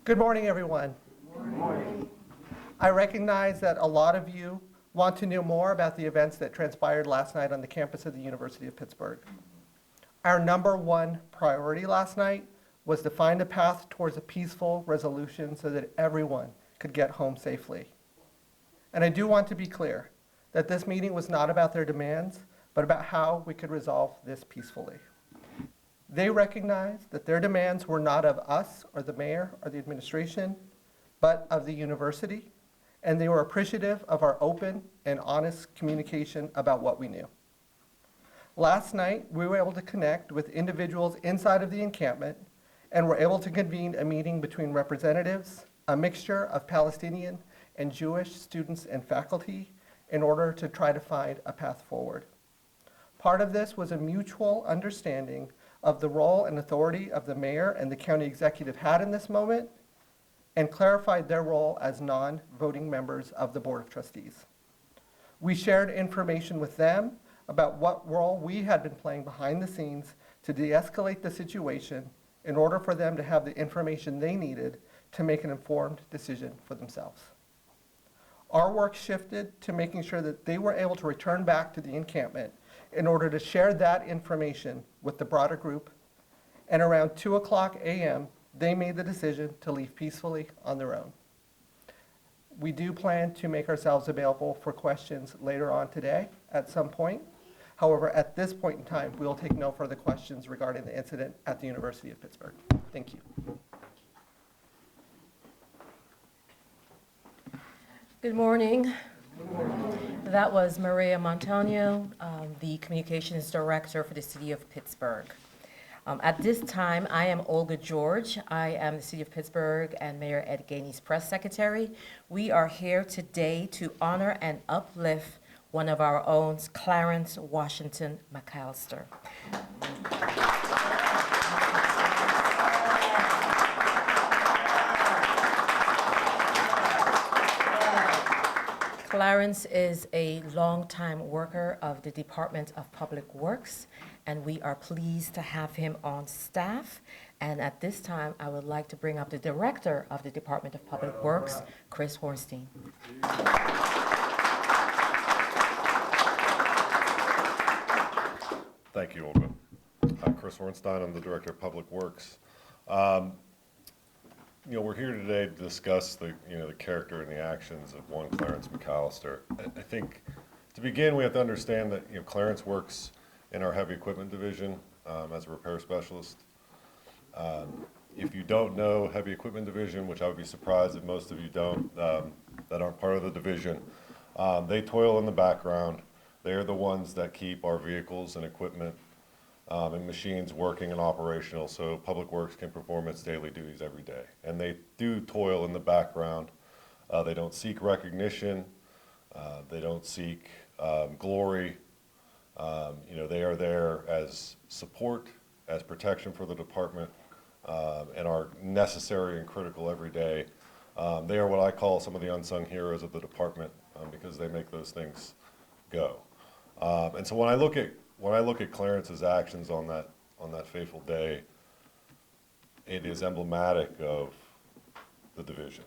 Good morning, everyone. Good morning. I recognize that a lot of you want to know more about the events that transpired last night on the campus of the University of Pittsburgh. Our number one priority last night was to find a path towards a peaceful resolution so that everyone could get home safely. And I do want to be clear that this meeting was not about their demands, but about how we could resolve this peacefully. They recognized that their demands were not of us or the mayor or the administration, but of the university, and they were appreciative of our open and honest communication about what we knew. Last night, we were able to connect with individuals inside of the encampment and were able to convene a meeting between representatives, a mixture of Palestinian and Jewish students and faculty, in order to try to find a path forward. Part of this was a mutual understanding of the role and authority of the mayor and the county executive had in this moment, and clarified their role as non-voting members of the Board of Trustees. We shared information with them about what role we had been playing behind the scenes to de-escalate the situation in order for them to have the information they needed to make an informed decision for themselves. Our work shifted to making sure that they were able to return back to the encampment in order to share that information with the broader group, and around 2:00 a.m., they made the decision to leave peacefully on their own. We do plan to make ourselves available for questions later on today at some point. However, at this point in time, we will take no further questions regarding the incident at the University of Pittsburgh. Thank you. Good morning. That was Maria Montano, the Communications Director for the City of Pittsburgh. At this time, I am Olga George. I am the City of Pittsburgh and Mayor Ed Gainey's press secretary. We are here today to honor and uplift one of our own, Clarence Washington McCallister. Clarence is a longtime worker of the Department of Public Works, and we are pleased to have him on staff. And at this time, I would like to bring up the Director of the Department of Public Works, Chris Hornstein. Thank you, Olga. I'm Chris Hornstein. I'm the Director of Public Works. We're here today to discuss the character and the actions of one Clarence McCallister. I think to begin, we have to understand that Clarence works in our heavy equipment division as a repair specialist. If you don't know heavy equipment division, which I would be surprised if most of you don't, that aren't part of the division, they toil in the background. They are the ones that keep our vehicles and equipment and machines working and operational so Public Works can perform its daily duties every day. And they do toil in the background. They don't seek recognition. They don't seek glory. They are there as support, as protection for the department, and are necessary and critical every day. They are what I call some of the unsung heroes of the department because they make those things go. And so when I look at Clarence's actions on that fateful day, it is emblematic of the division.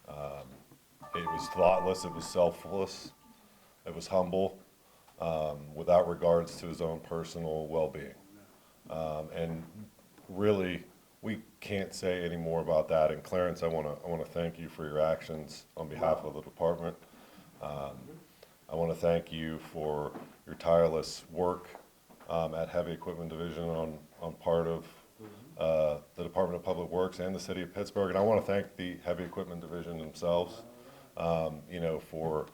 It was thoughtless, it was selfless, it was humble, without regards to his own personal well-being. And really, we can't say any more about that. And Clarence, I want to thank you for your actions on behalf of the department. I want to thank you for your tireless work at Heavy Equipment Division on part of the Department of Public Works and the City of Pittsburgh. And I want to thank the Heavy Equipment Division themselves, for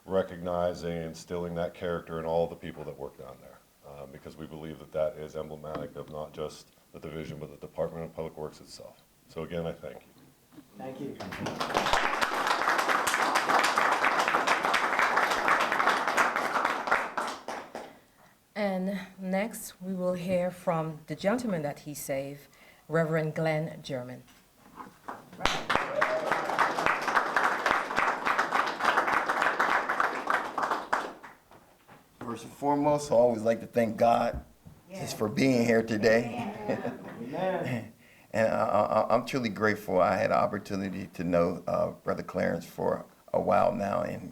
recognizing and instilling that character in all the people that work down there, because we believe that that is emblematic of not just the division, but the Department of Public Works itself. So again, I thank you. Thank you. And next, we will hear from the gentleman that he saved, Reverend Glenn German. First and foremost, I always like to thank God just for being here today. Amen. And I'm truly grateful. I had an opportunity to know Brother Clarence for a while now, and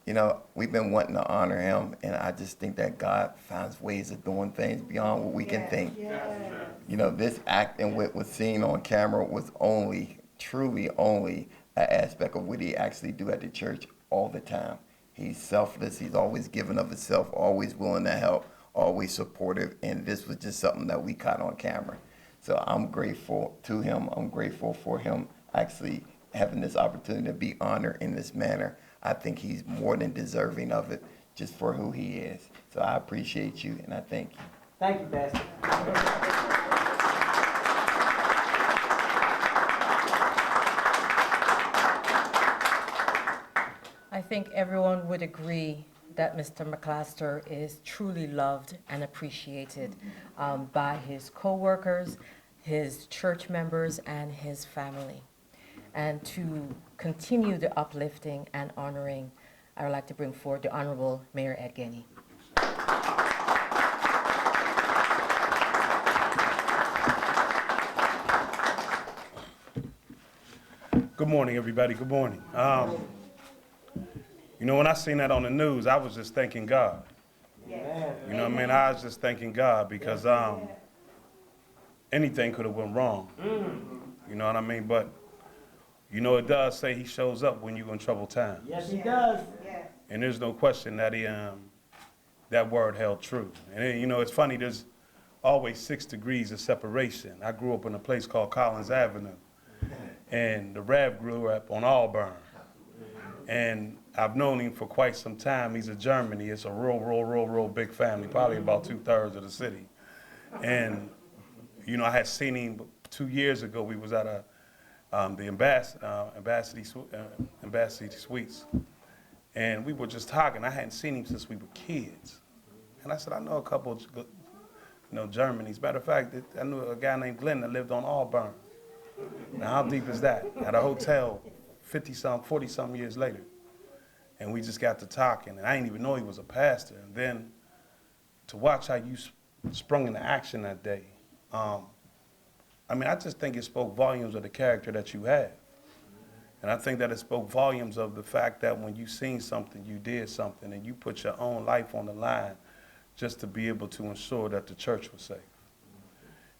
you know, we've been wanting to honor him, and I just think that God finds ways of doing things beyond what we can think. You know, this act and what was seen on camera was only, truly only, an aspect of what he actually do at the church all the time. He's selfless. He's always giving of himself, always willing to help, always supportive, and this was just something that we caught on camera. So I'm grateful to him. I'm grateful for him actually having this opportunity to be honored in this manner. I think he's more than deserving of it just for who he is. So I appreciate you, and I thank you. Thank you, Pastor. I think everyone would agree that Mr. McCallister is truly loved and appreciated by his co-workers, his church members, and his family. And to continue the uplifting and honoring, I would like to bring forward the Honorable Mayor Ed Gainey. Good morning, everybody. Good morning. You know, when I seen that on the news, I was just thanking God. You know what I mean? I was just thanking God because anything could have went wrong. You know what I mean? But, you know, it does say he shows up when you're in troubled times. Yes, he does. And there's no question that that word held true. And, you know, it's funny, there's always 6 degrees of separation. I grew up in a place called Collins Avenue. And the Rev grew up on Auburn. And I've known him for quite some time. He's a Germany. It's a real big family, probably about 2/3 of the city. And, you know, I had seen him 2 years ago. We was at the Ambassador Suites. And we were just talking. I hadn't seen him since we were kids. And I said, I know a couple of, you know, Germans. Matter of fact, I knew a guy named Glenn that lived on Auburn. Now, how deep is that? At a hotel 40-some years later. And we just got to talking, and I didn't even know he was a pastor. And then to watch how you sprung into action that day, I mean, I just think it spoke volumes of the character that you have. And I think that it spoke volumes of the fact that when you seen something, you did something, and you put your own life on the line just to be able to ensure that the church was safe.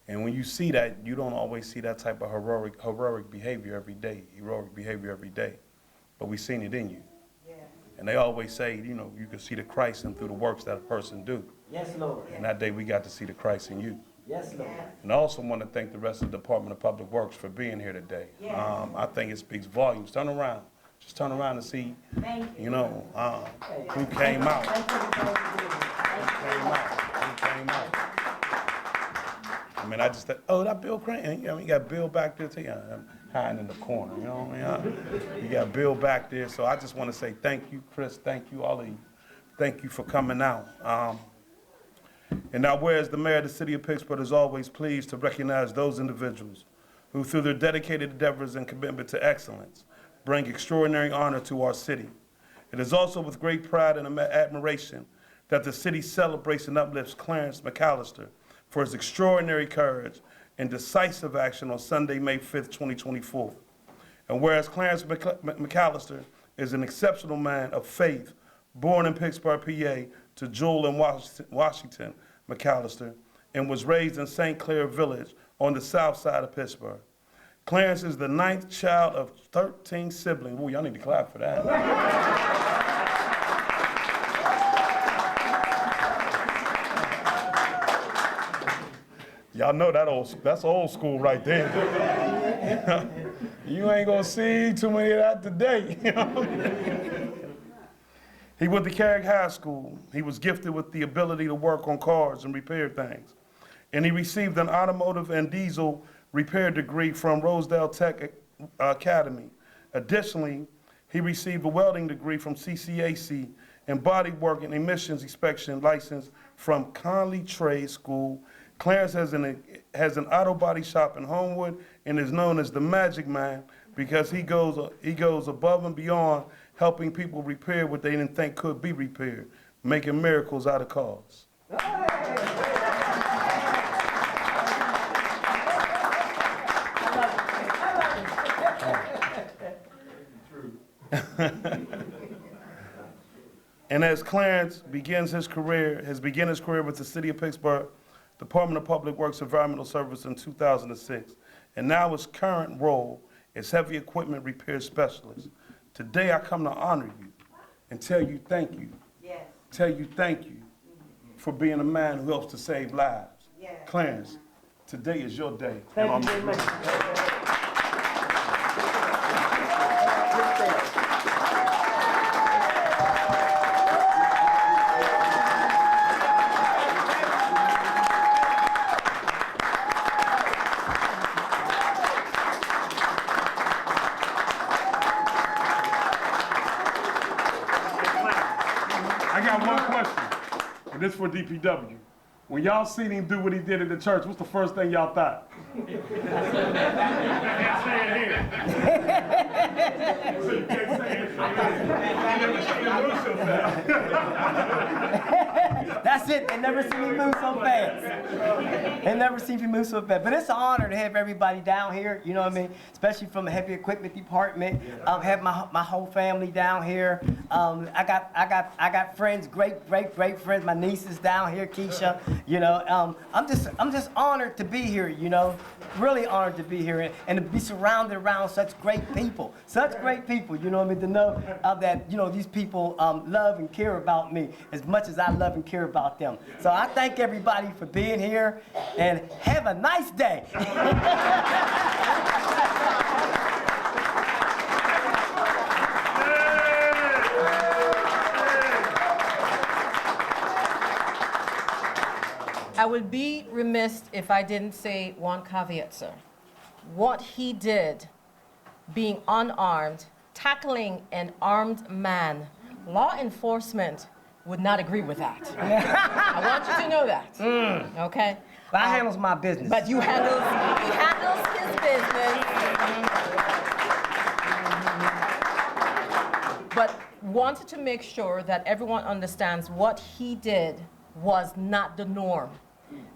And when you see that, you don't always see that type of heroic behavior every day, heroic behavior every day. But we seen it in you. And they always say, you know, you can see the Christ in through the works that a person do. Yes, Lord. And that day we got to see the Christ in you. Yes, Lord. And I also want to thank the rest of the Department of Public Works for being here today. I think it speaks volumes. Turn around. Just turn around and see, you know, who came out. Who came out. I mean, I just thought, oh, that Bill Crane. I mean, you got Bill back there, too. I'm hiding in the corner, you know what I mean? You got Bill back there. So I just want to say thank you, Chris. Thank you, all of you. Thank you for coming out. And now, whereas the mayor of the city of Pittsburgh is always pleased to recognize those individuals who, through their dedicated endeavors and commitment to excellence, bring extraordinary honor to our city. It is also with great pride and admiration that the city celebrates and uplifts Clarence McCallister for his extraordinary courage and decisive action on Sunday, May 5th, 2024. And whereas Clarence McCallister is an exceptional man of faith, born in Pittsburgh, PA, to Joel and Washington McCallister, and was raised in St. Clair Village on the south side of Pittsburgh. Clarence is the 9th child of 13 siblings. Ooh, y'all need to clap for that. Y'all know that's old school right there. You ain't gonna see too many of that today. You know? He went to Carrick High School. He was gifted with the ability to work on cars and repair things. And he received an automotive and diesel repair degree from Rosedale Tech Academy. Additionally, he received a welding degree from CCAC and bodywork and emissions inspection license from Conley Trade School. Clarence has an auto body shop in Homewood and is known as the Magic Man because he goes above and beyond helping people repair what they didn't think could be repaired, making miracles out of cars. And 1 And as Clarence begins his career, with the City of Pittsburgh Department of Public Works Environmental Service in 2006, and now his current role as heavy equipment repair specialist. Today I come to honor you and tell you thank you. Yes. Tell you thank you for being a man who helps to save lives. Yes. Clarence, today is your day. Thank you very much. I got one question, and this for DPW. When y'all seen him do what he did at the church, what's the first thing y'all thought? That's it. They never seen me move so fast. They never seen me move so fast. But it's an honor to have everybody down here, you know what I mean? Especially from the heavy equipment department. Have my whole family down here. I got friends, great friends. My niece is down here, Keisha. You know, I'm just honored to be here, you know. Really honored to be here and to be surrounded around such great people. Such great people, you know what I mean? To know that, you know, these people love and care about me as much as I love and care about them. So I thank everybody for being here and have a nice day. I would be remiss if I didn't say one caveat, sir. What he did, being unarmed, tackling an armed man, law enforcement would not agree with that. I want you to know that, okay? But I handles my business. But he handles his business. But wanted to make sure that everyone understands what he did was not the norm.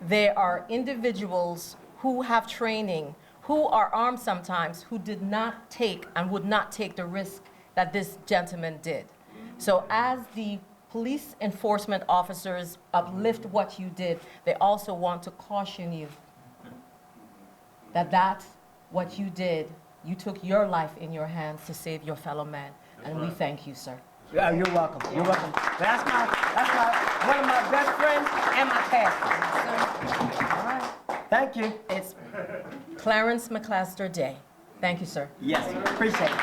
There are individuals who have training, who are armed sometimes, who did not take and would not take the risk that this gentleman did. So as the police enforcement officers uplift what you did, they also want to caution you that what you did, you took your life in your hands to save your fellow man. And we thank you, sir. Yeah, you're welcome. You're welcome. That's one of my best friends and my pastor. All right. Thank you. It's Clarence McCallister Day. Thank you, sir. Yes, appreciate it.